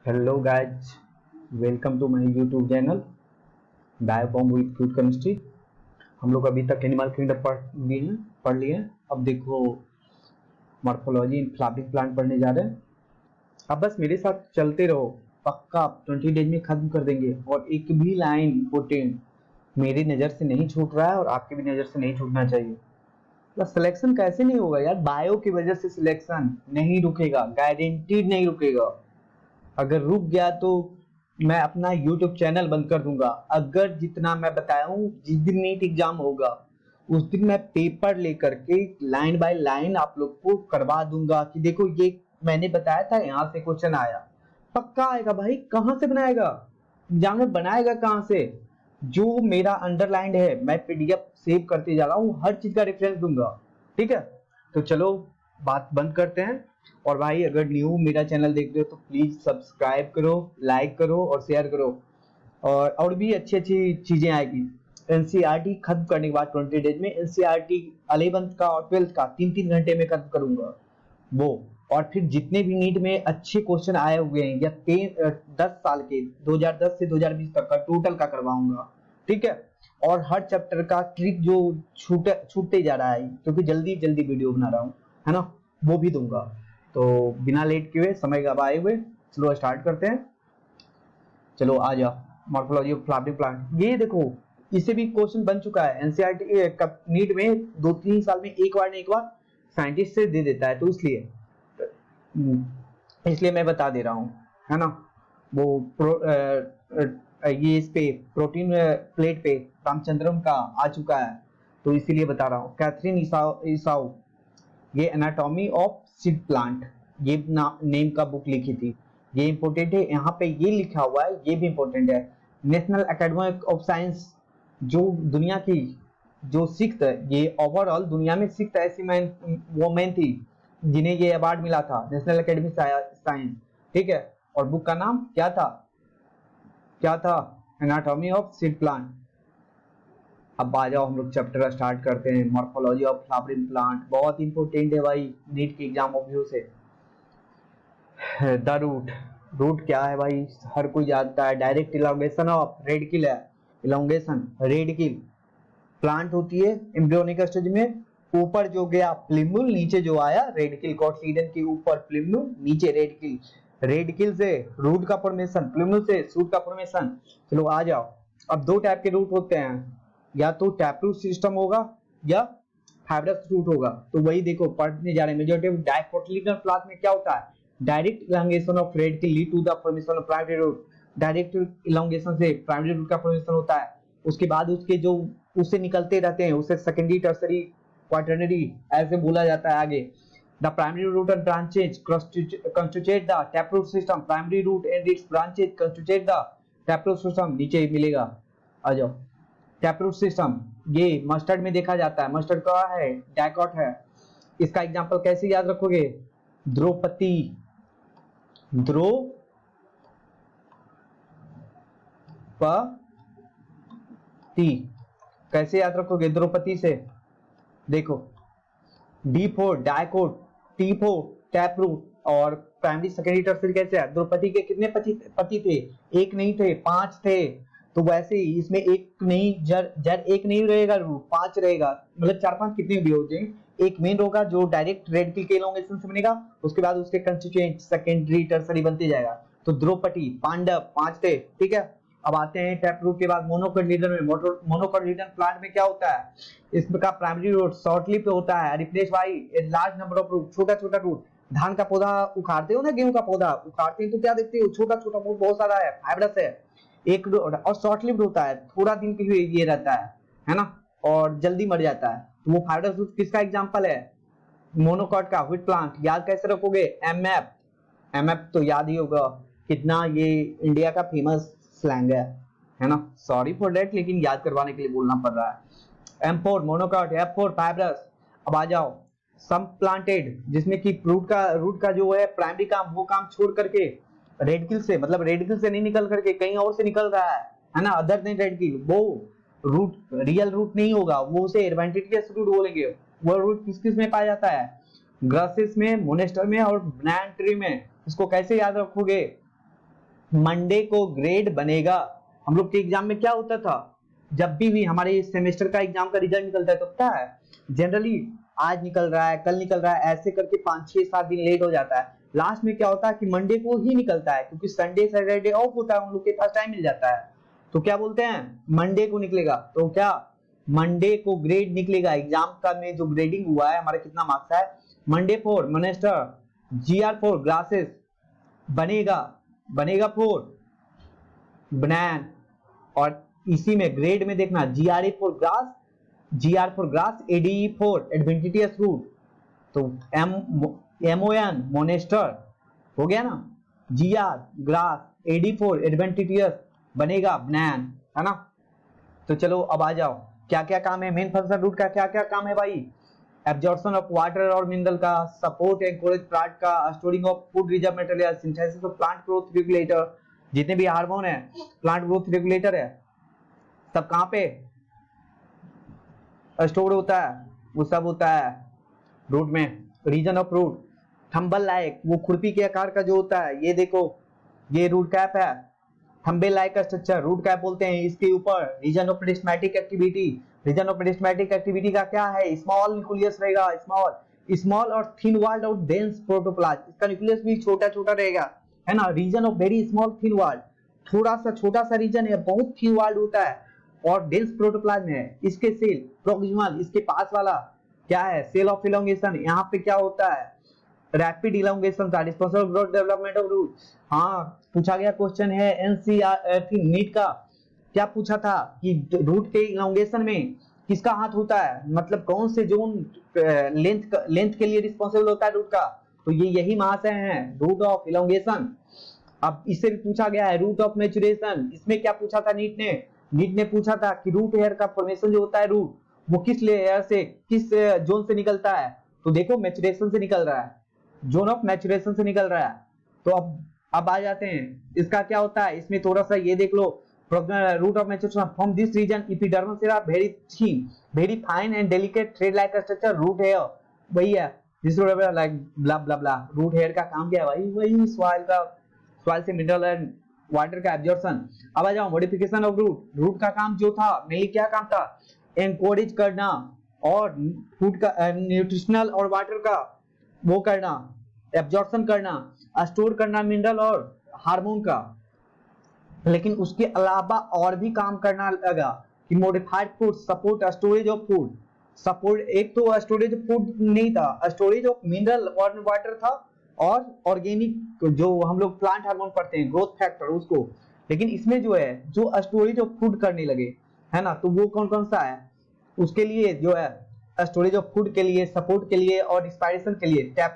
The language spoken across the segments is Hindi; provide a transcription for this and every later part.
Hello guys, welcome to my YouTube channel बायोबॉम विद फूड केमिस्ट्री। हम लोग अभी तक एनिमल किंगडम पढ़ लिए हैं। अब देखो मॉर्फोलॉजी इन फ्लावरिंग प्लांट पढ़ने जा रहे हैं। अब बस मेरे साथ चलते रहो, पक्का 20 डेज में खत्म कर देंगे। और एक भी लाइन इंपोर्टेंट मेरी नज़र से नहीं छूट रहा है और आपकी भी नज़र से नहीं छूटना चाहिए। बस सिलेक्शन कैसे नहीं होगा यार, बायो की वजह से सिलेक्शन नहीं रुकेगा, गारंटीड नहीं रुकेगा। अगर रुक गया तो मैं अपना YouTube चैनल बंद कर दूंगा। अगर जितना मैं बताया हूँ, जिस दिन नीट एग्जाम होगा उस दिन मैं पेपर लेकर के लाइन बाय लाइन आप लोग को करवा दूंगा कि देखो ये मैंने बताया था, यहाँ से क्वेश्चन आया। पक्का आएगा भाई, कहाँ से बनाएगा एग्जाम में, बनाएगा कहाँ से? जो मेरा अंडरलाइंड है मैं PDF सेव करते जा रहा हूँ, हर चीज का रेफरेंस दूंगा। ठीक है, तो चलो बात बंद करते हैं। और भाई अगर न्यू मेरा चैनल देख रहे हो तो प्लीज सब्सक्राइब करो, लाइक करो और शेयर करो। और भी अच्छी अच्छी चीजें आएगी। NCERT खत्म करने के बाद 20 डेज में NCERT 11th का और 12th का 3-3 घंटे में खत्म करूंगा वो। और फिर जितने भी नीट में अच्छे क्वेश्चन आए हुए हैं या 10 साल के 2010 से 2020 तक का टोटल का करवाऊंगा। ठीक है, और हर चैप्टर का ट्रिक जो छूटते जा रहा है क्योंकि जल्दी जल्दी वीडियो बना रहा हूँ, है ना, वो भी दूंगा। तो बिना लेट किए हुए, समय गवाए हुए, चलो स्टार्ट करते हैं। चलो आ जाओ, मॉर्फोलॉजी ऑफ फ्लावरिंग प्लांट। ये देखो इसे भी क्वेश्चन बन चुका है NCERT नीट में 2-3 साल में एक बार साइंटिस्ट से दे देता है, तो इसलिए मैं बता दे रहा हूँ, है ना। वो ये इस पे प्रोटीन प्लेट पे रामचंद्रम का आ चुका है, तो इसीलिए बता रहा हूँ। कैथरीन ईसाऊ ये एनाटॉमी ऑफ सीड प्लांट ये नेम का बुक लिखी थी, ये इंपॉर्टेंट है। यहाँ पे ये लिखा हुआ है, ये भी इंपॉर्टेंट है। नेशनल एकेडमी ऑफ साइंस, जो दुनिया की जो सिक्स्थ, ये ओवरऑल दुनिया में सिक्स्थ ऐसी वोमेन थी जिन्हें ये अवार्ड मिला था, नेशनल एकेडमी साइंस। ठीक है, और बुक का नाम क्या था? Anatomy of seed plant. अब आ जाओ हम लोग चैप्टर स्टार्ट करते हैं। मॉर्फोलॉजी ऑफ फ्लावरिंग प्लांट बहुत इंपॉर्टेंट है भाई नीट के एग्जाम ऑब्वियस से। द रूट क्या है भाई, हर कोई जानता है। डायरेक्ट इलांगेशन ऑफ रेडिकल है, इलांगेशन रेडिकल प्लांट होती है एम्ब्रियोनिक स्टेज में। ऊपर जो गया प्लिम्यूल, नीचे जो आया रेडिकल। कॉटलीडन के ऊपर प्लिम्यूल, नीचे रेडिकल। रेडिकल से रूट का फॉर्मेशन, प्लिम्यूल से शूट का फॉर्मेशन। चलो आ जाओ। अब दो टाइप के रूट होते हैं, या तो टैपरूट सिस्टम होगा या फाइब्रस रूट होगा। तो वही देखो पढ़ने जा रहे हैं। मेजॉरिटी ऑफ डायकोटिलिडन प्लांट में क्या होता है? Direct elongation of radicle lead to the formation of primary root. Direct elongation से प्राइमरी रूट का फॉर्मेशन होता है। उसके बाद उसके जो उससे निकलते रहते हैं उसे सेकेंडरी, टर्सरी, क्वाटरनरी ऐसे बोला जाता है आगे। The primary root and branches constitute the taproot system. Primary root and its branches constitute the taproot system. नीचे मिलेगा, आ जाओ। टैपरूट सिस्टम ये मस्टर्ड में देखा जाता है। मस्टर्ड का है, डाइकॉट है। इसका एग्जांपल कैसे याद रखोगे? द्रौपदी, कैसे याद रखोगे? द्रौपदी से देखो D4 डाइकोट, T4 टैपरूट। और प्राइमरी, सेकेंडरी, टर्सरी कैसे है? द्रौपदी के कितने पति थे? एक नहीं थे, 5 थे। तो वैसे ही इसमें एक नहीं, जड़ एक नहीं रहेगा, रूट 5 रहेगा। मतलब 4-5 कितने भी होते हैं। एक मेन होगा जो डायरेक्ट रेडिकल के इलांगेशन से बनेगा, उसके बाद उसके कंस्टिट्यूएंट सेकेंडरी, टर्सरी बनते जाएगा। तो द्रौपदी, पांडव 5 थे। ठीक है, अब आते हैं टैपरूट के बाद मोनोकोटिलिडन में। मोनोकोटिलिडन प्लांट में क्या होता है? इसका प्राइमरी रूट शॉर्ट लिव्ड होता है, replace by a large number of root, छोटा छोटा रूट। धान का पौधा उखाड़ते हो ना, गेहूं का पौधा उखाड़ते हैं तो क्या देखते हो? छोटा छोटा रूट बहुत सारा है, फाइब्रस है एक। और शॉर्ट लिव्ड होता है, थोड़ा दिन के लिए ये रहता है ना, और जल्दी मर जाता है। तो वो फाइब्रस रूट किसका एग्जांपल है? मोनोकॉट का। व्हीट प्लांट याद कैसे रखोगे? एमएफ तो याद ही होगा, कितना ये इंडिया का फेमस स्लैंग है ना। सॉरी फॉर दैट, लेकिन याद करवाने के लिए बोलना पड़ रहा है। M4 monocot, F4 fibrous. अब आ जाओ सम प्लांटेड, जिसमें कि रूट का जो है प्राइमरी काम, वो काम छोड़ करके रेडिकल से, मतलब रेडिकल से नहीं निकल करके कहीं और से निकल रहा है ना, अदर देन रेडिकल। वो रूट रियल रूट नहीं होगा, वो उसे एडवांटेजियस रूट बोलेंगे। वो रूट किस किस में पाया जाता है? ग्रासेस में, मोनेस्टर में और बनाना ट्री में। इसको कैसे याद रखोगे? मंडे को ग्रेड बनेगा। हम लोग के एग्जाम में क्या होता था, जब भी हमारे सेमेस्टर का एग्जाम का रिजल्ट निकलता है तो पता है जनरली आज निकल रहा है, कल निकल रहा है, ऐसे करके 5-6-7 दिन लेट हो जाता है। लास्ट में क्या होता है कि मंडे को ही निकलता है, क्योंकि संडे सैटरडे ऑफ होता है, हम लोग के पास टाइम मिल जाता है। तो क्या बोलते हैं, मंडे को निकलेगा। तो क्या मंडे को ग्रेड निकलेगा। एग्जाम का में जो ग्रेडिंग हुआ है हमारा कितना मार्क्स है, मंडे 4 मॉनेस्टर, GR 4 ग्लासेस बनेगा, बनेगा 4 बनैन। और इसी में ग्रेड में देखना GRA 4 glass, GR 4 glass, ADE 4 adventitious root. तो MON मोनेस्टर हो गया ना, GR ग्लास, AD 4 एडवेंटिटियस बनेगा बनैन, है ना। तो चलो अब आ जाओ, क्या क्या काम है मेन फंक्शन रूट का, क्या क्या काम है भाई। एब्जॉर्प्शन ऑफ वाटर और मिनरल का, सपोर्ट एनकरेज प्लांट का, storing of food reserve material, synthesis of plant growth regulator, जितने भी हार्मोन है प्लांट ग्रोथ रेगुलेटर है सब कहां पे स्टोर होता है, वो सब होता है रूट में। रीजन ऑफ रूट, थंबल लाइक, वो खुरपी के आकार का जो होता है, ये देखो ये रूट कैप है, thimble like structure root cap बोलते हैं। इसके ऊपर region of meristematic activity, region of meristematic activity का क्या है, स्मॉल न्यूक्लियस रहेगा, स्मॉल और थिन वॉल्ड और डेंस प्रोटोप्लाज्म। इसका न्यूक्लियस भी छोटा छोटा रहेगा, है ना। Region of very small thin walled, थोड़ा सा छोटा सा रीजन है, बहुत थिन वॉल्ड होता है और डेंस प्रोटोप्लाज्म है। इसके सेल प्रोक्सिमल, इसके पास वाला क्या है, सेल ऑफ इलोंगेशन। यहाँ पे क्या होता है, रैपिड इलोंगेशन का, responsible growth development of root. हाँ पूछा गया क्वेश्चन है NCERT नीट का, क्या पूछा था कि रूट के इलोंगेशन में किसका हाथ होता है, मतलब कौन से जोन लेंथ के लिए रिस्पॉन्सिबल होता है रूट का। तो ये यही महाशय हैं, रूट ऑफ इलोंगेशन। अब इससे भी पूछा गया है रूट ऑफ मैच्योरेशन। इसमें क्या पूछा था नीट ने पूछा था कि रूट हेयर का फॉर्मेशन जो होता है रूट, वो किस लेयर से, किस जोन से निकलता है। तो देखो मैच्योरेशन से निकल रहा है, जोन ऑफ मैच्योरेशन से निकल रहा है। तो अब आ जाते हैं, इसका क्या होता है, इसमें थोड़ा सा ये देख लो, root of maturation from this region epidermal सेरा very thin very fine and delicate thread like structure root hair, वही है this like blah blah blah. Root hair का काम क्या है भाई, वही सॉइल से मिनरल एंड वाटर का एब्जॉर्प्शन। अब आ जाओ मॉडिफिकेशन ऑफ रूट का काम जो था मेनली क्या काम था, एनकोरेज करना और फूड का न्यूट्रिशनल और वाटर का वो करना, एब्जॉर्प्शन करना, स्टोर करना मिनरल और हार्मोन का। लेकिन उसके अलावा और भी काम करना लगा कि modified food support storage of food, support एक तो स्टोरेज फूड नहीं था, स्टोरेज ऑफ मिनरल और वाटर था, और ऑर्गेनिक जो हम लोग प्लांट हार्मोन पढ़ते हैं ग्रोथ फैक्टर उसको। लेकिन इसमें जो है जो स्टोरेज ऑफ फूड करने लगे, है ना, तो वो कौन कौन सा है, उसके लिए जो है स्टोरेज ऑफ फूड के लिए, सपोर्ट के लिए और इंस्पायरेशन के लिए टैप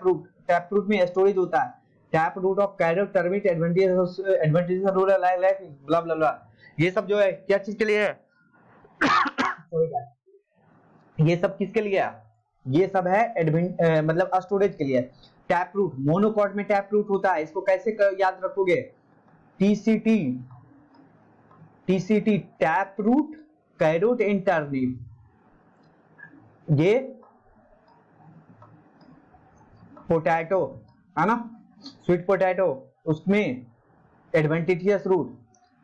रूट में स्टोरेज होता है। Tap root of carrot turnip advantages rural life blah blah blah, ये सब जो है क्या चीज के लिए है ये सब किसके लिए है, ये सब है मतलब स्टोरेज के लिए। टैप रूट मोनोकॉट में टैप रूट होता है, इसको कैसे याद रखोगे, TCT tap root carrot and turnip, ये पोटैटो है ना, स्वीट पोटैटो, उसमें adventitious root,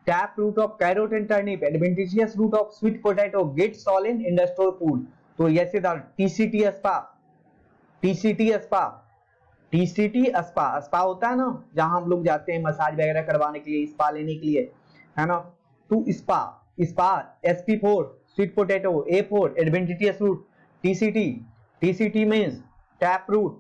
tap root of carrot and turnip, adventitious root of sweet potato get swollen in the store food. तो ऐसे TCT स्पा होता है ना, जहां हम लोग जाते हैं मसाज वगैरह करवाने के लिए, स्पा लेने के लिए, है ना। तो स्पा SP4 sweet potato, A4 adventitious root, TCT means tap root,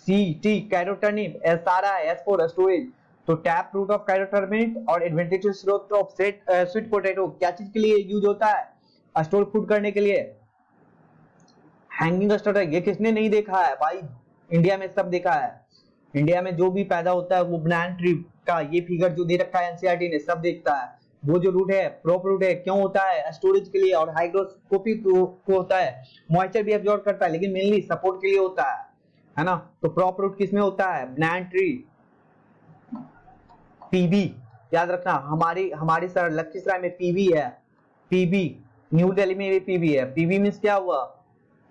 CT carrot turnip, S4 storage. तो tap root of carrot turnip और adventitious root of sweet potato क्या चीज के लिए यूज होता है, स्टोर फूड करने के लिए। हैंगिंग स्टोरेज ये किसने नहीं देखा है भाई, इंडिया में सब देखा है। इंडिया में जो भी पैदा होता है वो बनाना ट्री का ये फिगर जो दे रखा है NCERT ने सब देखता है। वो जो रूट है प्रॉप रूट है, क्यों होता है, स्टोरेज के लिए और हाइग्रोस्कोपिक को होता है, मॉइस्चर भी एब्जॉर्ब करता है, लेकिन मेनली सपोर्ट के लिए होता है ना। तो प्रॉप रूट किसमें होता है, बनाना ट्री। PB याद रखना, हमारी सर लखीसराय में PB है, PB न्यू दिल्ली में भी PB है। PB मींस क्या हुआ,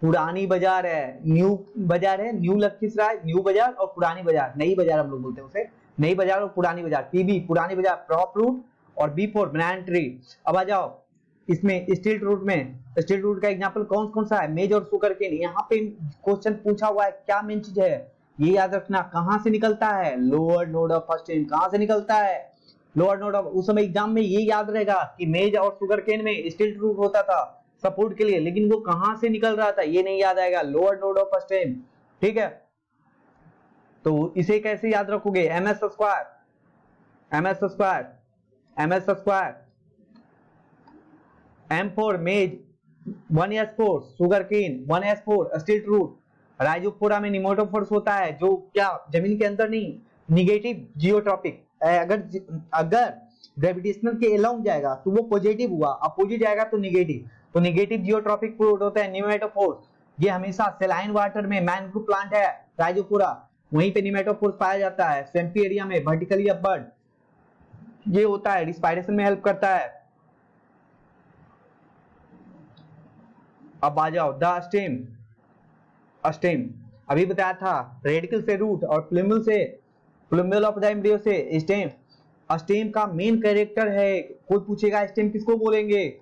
पुरानी बाजार है, न्यू बाजार है, न्यू लखीसराय, न्यू बाजार और पुरानी बाजार, नई बाजार हम लोग बोलते हैं उसे, नई बाजार और पुरानी बाजार, पीबी पुरानी बाजार, क्रॉप रूट और बी फॉर बनाना ट्री। अब आ जाओ इसमें स्टील रूट में, स्टील रूट का एग्जांपल कौन कौन सा है, मेज और शुगर केन। यहाँ पे क्वेश्चन पूछा हुआ है, क्या मेन चीज है ये याद रखना, कहां से निकलता है, lower node of first stem, कहां से निकलता है, लोअर नोड ऑफ। उस समय एग्जाम में ये याद रहेगा कि मेज और शुगर केन में स्टील रूट होता था सपोर्ट के लिए, लेकिन वो कहां से निकल रहा था ये नहीं याद आएगा, lower node of first stem. ठीक है, तो इसे कैसे याद रखोगे, M S square, M S square, M S square, M four maize, 1s4 sugar cane, 1s4 stilt root. Rhizophora में निमोटोफोर्स होता है जो क्या जमीन के अंदर नहीं, निगेटिव जियोट्रॉपिक। अगर ग्रेविटेशनल के अलोंग जाएगा तो वो पॉजिटिव हुआ, अपोजिट जाएगा तो निगेटिव, तो निगेटिव जियोट्रॉपिक फ्लूइड होता है निमेटोफोर्स। ये हमेशा सेलाइन वाटर में मैंग्रोव प्लांट है राइजोफोरा, वहीं पे निमेटोफोर्स पाया जाता है। स्वैम्पी एरिया में वर्टिकली अपवर्ड ये होता है, रिस्पायरेशन में हेल्प करता है। अब आ जाओ द स्टेम, स्टेम अभी बताया था, रेडिकल से रूट और प्लूमेल ऑफ द एम्ब्रियो से स्टेम। स्टेम का मेन कैरेक्टर है, कोई पूछेगा स्टेम किसको बोलेंगे,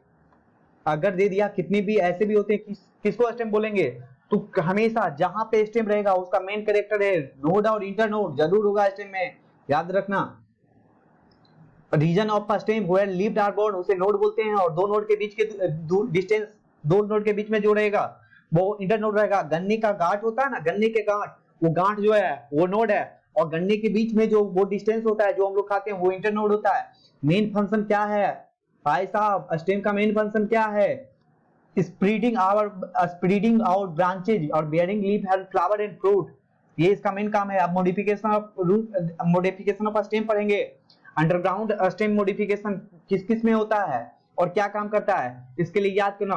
अगर दे दिया कितने भी ऐसे भी होते हैं किसको स्टेम बोलेंगे, तो हमेशा जहां पे स्टेम रहेगा उसका मेन कैरेक्टर है नोड और इंटरनोड जरूर होगा स्टेम में, याद रखना। Region of stem where leaves are born उसे नोड बोलते हैं, और दो नोड के बीच के डिस्टेंस, दो नोड के बीच में जो रहेगा वो इंटरनोड रहेगा। गन्ने का गांठ होता है ना, गन्ने के गांठ, वो गांठ जो है वो नोड है, और गन्ने के बीच में जो वो डिस्टेंस होता है जो हम लोग खाते हैं वो इंटरनोड होता है। मेन फंक्शन क्या है भाई साहब, स्टेम का मेन फंक्शन क्या है, स्प्रेडिंग आउट ब्रांचेज और bearing leaf and flower and fruit, ये इसका मेन काम है। अब modification of root, modification of stem पढ़ेंगे। अंडरग्राउंड स्टेम मॉडिफिकेशन किस किस में होता है और क्या काम करता है, इसके लिए याद करना।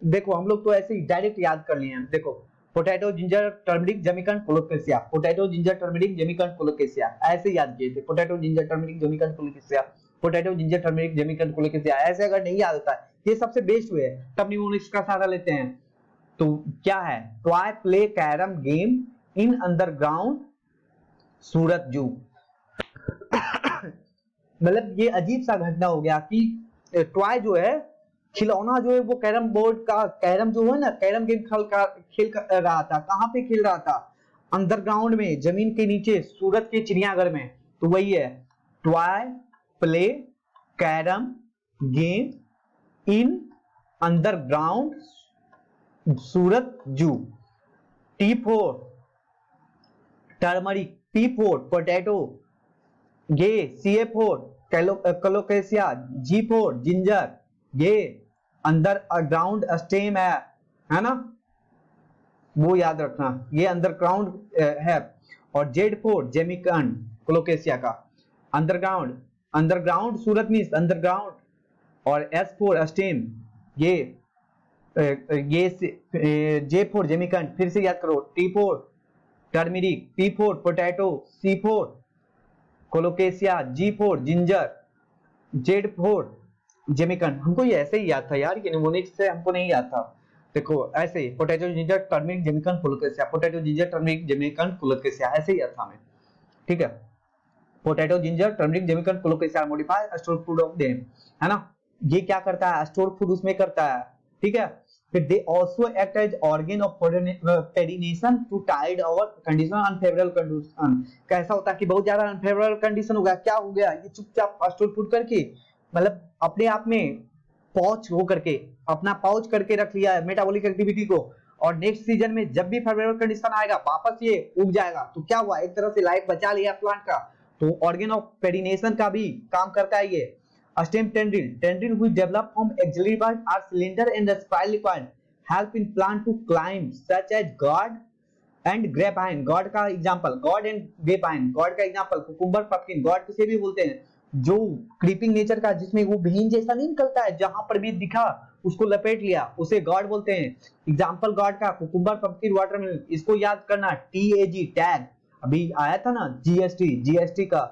देखो हम लोग तो ऐसे ही डायरेक्ट याद कर लिए हैं। देखो पोटैटो जिंजर टर्मरिक जेमिकन कोलोकेसिया, पोटैटो जिंजर टर्मरिक जेमिकन कोलोकेसिया, ऐसे याद किए थे, पोटैटो जिंजर टर्मरिक जेमिकन कोलोकेसिया, पोटैटो जिंजर टर्मरिक जेमिकन कोलोकेसिया। ऐसे अगर नहीं याद होता है, ये सबसे बेस्ट वे है, तब निमोनिक्स का सहारा लेते हैं। तो क्या है, toy play carrom game in underground Surat zoo. मतलब ये अजीब सा घटना हो गया कि टॉय जो है, खिलौना जो है, वो कैरम बोर्ड का, कैरम जो है ना, कैरम गेम खेल रहा था, कहां पे खेल रहा था, अंडरग्राउंड में, जमीन के नीचे, सूरत के चिड़ियाघर में। तो वही है toy play carrom game in underground Surat zoo. T4 turmeric, P4 potato, ये CA4 कोलोकेसिया, G4 जिंजर, ये अंदर ग्राउंड स्टेम है ना, वो याद रखना, ये अंडरग्राउंड है। और Z4 जेमिकन कोलोकेसिया का अंडरग्राउंड, अंडरग्राउंड सूरत मींस अंडरग्राउंड, और S4 स्टेम, ये J4 जेमिकन, फिर से याद करो, T4 turmeric, P4 potato, C4 colocasia, G4 ginger, Z4 जेमिकन। हमको ये ऐसे ही याद था यार, ये निमोनिक्स से हमको नहीं याद था। देखो ऐसे ही पोटैटो जिंजर टर्मरिक जेमिकन कोलोकेसिया, पोटैटो जिंजर टर्मरिक जेमिकन कोलोकेसिया, ऐसे ही याद था हमें। ठीक है, पोटैटो जिंजर टर्मरिक जेमिकन colocasia modify store food of them, है ना। ये क्या करता है, स्टोर फूड उसमें करता है। ठीक है, फिर they also act as organ of perennation to tide और कंडीशन अनफेवरेबल कंडीशन। कैसा होता है कि बहुत ज्यादा अनफेवरेबल कंडीशन हो गया, क्या हो गया, ये चुपचाप स्टोर फूड करके, मतलब अपने आप में पॉच हो करके, अपना पाउच करके रख लिया है मेटाबॉलिक एक्टिविटी को, और नेक्स्ट सीजन में जब भी फेवरेबल कंडीशन आएगा वापस ये उग जाएगा। तो क्या हुआ, एक तरह से लाइफ बचा लिया प्लांट का। तो ऑर्गन ऑफ पेरिनेशन का भी काम करता है ये। Stem tendril, tendril which develop from axillary bud are cylinder and spiral liquid help in plant to climb such as gourd and grapevine. Gourd का example, gourd and grapevine, gourd का एग्जांपल कुकुम्बर पम्पकिन, गॉड किसे भी बोलते हैं, जो क्रीपिंग नेचर का, जिसमें वो बीन जैसा नहीं निकलता है, जहां पर भी दिखा उसको लपेट लिया, उसे गॉड बोलते हैं। एग्जांपल गॉड का कुकुम्बर पम्पकिन वाटरमेलन, इसको याद करना, TAG टैग, अभी आया था ना GST का,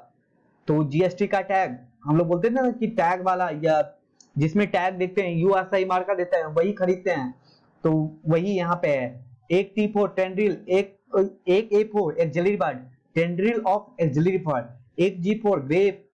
तो GST का टैग हम लोग बोलते थे ना कि टैग वाला, या जिसमें टैग देखते हैं USI मार्का देता है वही खरीदते हैं, तो वही यहाँ पे है। एक T4 टेंड्रिल, एक A4 axillary bud, tendril of axillary bud, एक जी फॉर ग्रेप,